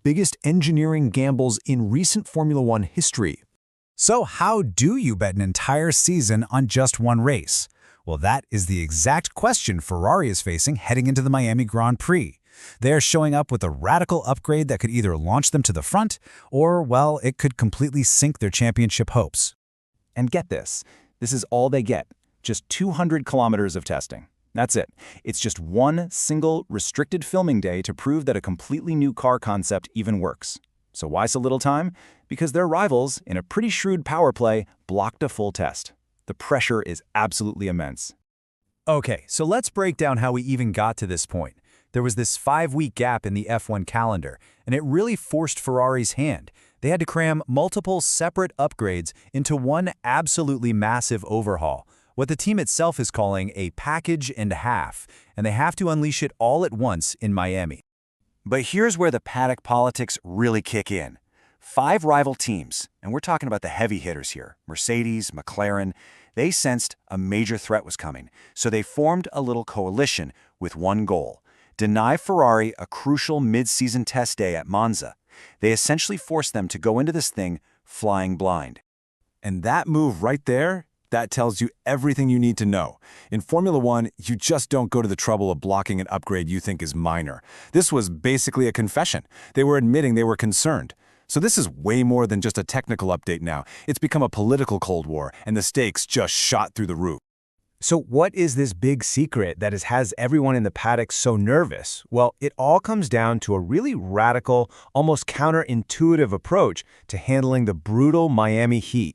biggest engineering gambles in recent Formula One history. So how do you bet an entire season on just one race? Well, that is the exact question Ferrari is facing heading into the Miami Grand Prix. They're showing up with a radical upgrade that could either launch them to the front, or, well, it could completely sink their championship hopes. And get this is all they get, just 200 kilometers of testing. That's it. It's just one single restricted filming day to prove that a completely new car concept even works. So why so little time? Because their rivals, in a pretty shrewd power play, blocked a full test. The pressure is absolutely immense. Okay, so let's break down how we even got to this point. There was this 5-week gap in the F1 calendar, and it really forced Ferrari's hand. They had to cram multiple separate upgrades into one absolutely massive overhaul, what the team itself is calling a package and a half, and they have to unleash it all at once in Miami. But here's where the paddock politics really kick in. 5 rival teams, and we're talking about the heavy hitters here, Mercedes, McLaren, they sensed a major threat was coming, so they formed a little coalition with one goal: deny Ferrari a crucial mid-season test day at Monza. They essentially forced them to go into this thing flying blind. And that move right there, that tells you everything you need to know. In Formula One, you just don't go to the trouble of blocking an upgrade you think is minor. This was basically a confession. They were admitting they were concerned. So this is way more than just a technical update now. It's become a political Cold War, and the stakes just shot through the roof. So what is this big secret that has everyone in the paddock so nervous? Well, it all comes down to a really radical, almost counterintuitive approach to handling the brutal Miami heat.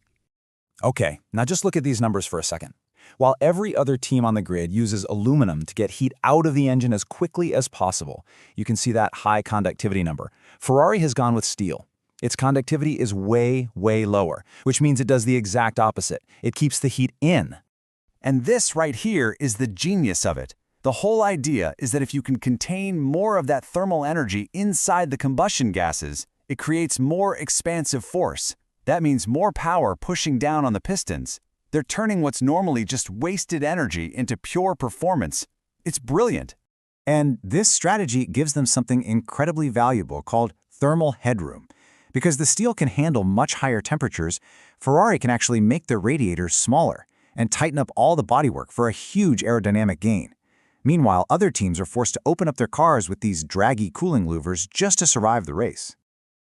Okay, now just look at these numbers for a second. While every other team on the grid uses aluminum to get heat out of the engine as quickly as possible, you can see that high conductivity number. Ferrari has gone with steel. Its conductivity is way, way lower, which means it does the exact opposite. It keeps the heat in. And this right here is the genius of it. The whole idea is that if you can contain more of that thermal energy inside the combustion gases, it creates more expansive force. That means more power pushing down on the pistons. They're turning what's normally just wasted energy into pure performance. It's brilliant. And this strategy gives them something incredibly valuable called thermal headroom. Because the steel can handle much higher temperatures, Ferrari can actually make their radiators smaller and tighten up all the bodywork for a huge aerodynamic gain. Meanwhile, other teams are forced to open up their cars with these draggy cooling louvers just to survive the race.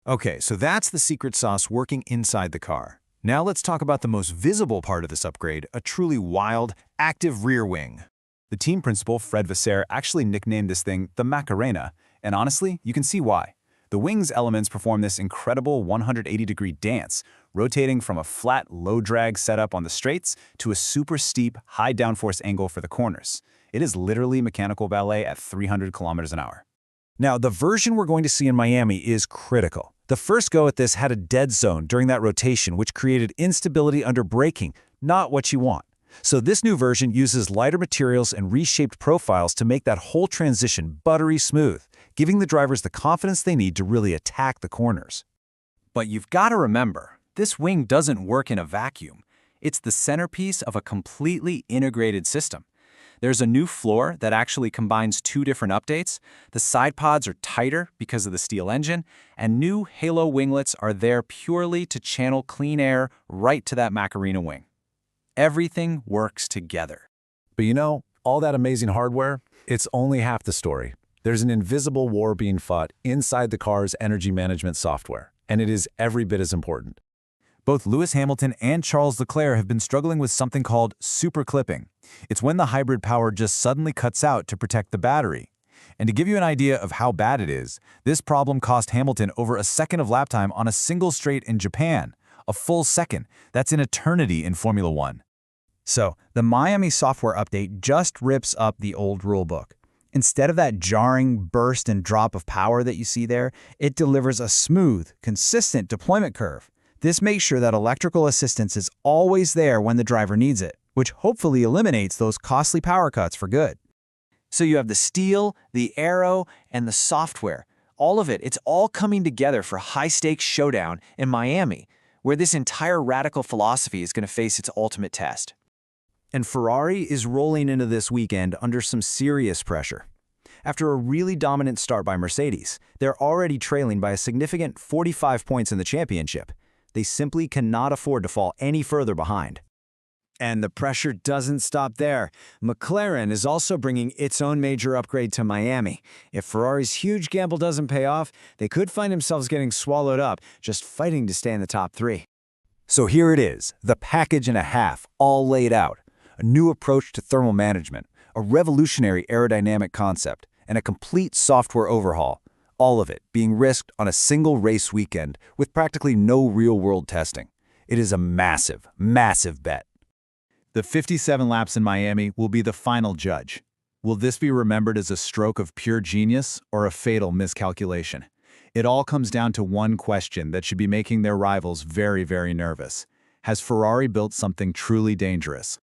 Okay, so that's the secret sauce working inside the car. Now let's talk about the most visible part of this upgrade, a truly wild, active rear wing. The team principal, Fred Vasseur, actually nicknamed this thing the Macarena, and honestly, you can see why. The wing's elements perform this incredible 180-degree dance, rotating from a flat, low-drag setup on the straights to a super steep, high downforce angle for the corners. It is literally mechanical ballet at 300 kilometers an hour. Now, the version we're going to see in Miami is critical. The first go at this had a dead zone during that rotation, which created instability under braking, not what you want. So this new version uses lighter materials and reshaped profiles to make that whole transition buttery smooth, giving the drivers the confidence they need to really attack the corners. But you've got to remember, this wing doesn't work in a vacuum. It's the centerpiece of a completely integrated system. There's a new floor that actually combines 2 different updates. The side pods are tighter because of the steel engine, and new halo winglets are there purely to channel clean air right to that Macarena wing. Everything works together. But you know, all that amazing hardware, it's only half the story. There's an invisible war being fought inside the car's energy management software, and it is every bit as important. Both Lewis Hamilton and Charles Leclerc have been struggling with something called super clipping. It's when the hybrid power just suddenly cuts out to protect the battery. And to give you an idea of how bad it is, this problem cost Hamilton over a second of lap time on a single straight in Japan. A full second. That's an eternity in Formula One. So, the Miami software update just rips up the old rulebook. Instead of that jarring burst and drop of power that you see there, it delivers a smooth, consistent deployment curve. This makes sure that electrical assistance is always there when the driver needs it, which hopefully eliminates those costly power cuts for good. So you have the steel, the aero, and the software. All of it, it's all coming together for a high-stakes showdown in Miami, where this entire radical philosophy is going to face its ultimate test. And Ferrari is rolling into this weekend under some serious pressure. After a really dominant start by Mercedes, they're already trailing by a significant 45 points in the championship. They simply cannot afford to fall any further behind. And the pressure doesn't stop there. McLaren is also bringing its own major upgrade to Miami. If Ferrari's huge gamble doesn't pay off, they could find themselves getting swallowed up, just fighting to stay in the top 3. So here it is, the package and a half, all laid out. A new approach to thermal management, a revolutionary aerodynamic concept, and a complete software overhaul. All of it being risked on a single race weekend with practically no real-world testing. It is a massive, massive bet. The 57 laps in Miami will be the final judge. Will this be remembered as a stroke of pure genius or a fatal miscalculation? It all comes down to one question that should be making their rivals very, very nervous. Has Ferrari built something truly dangerous?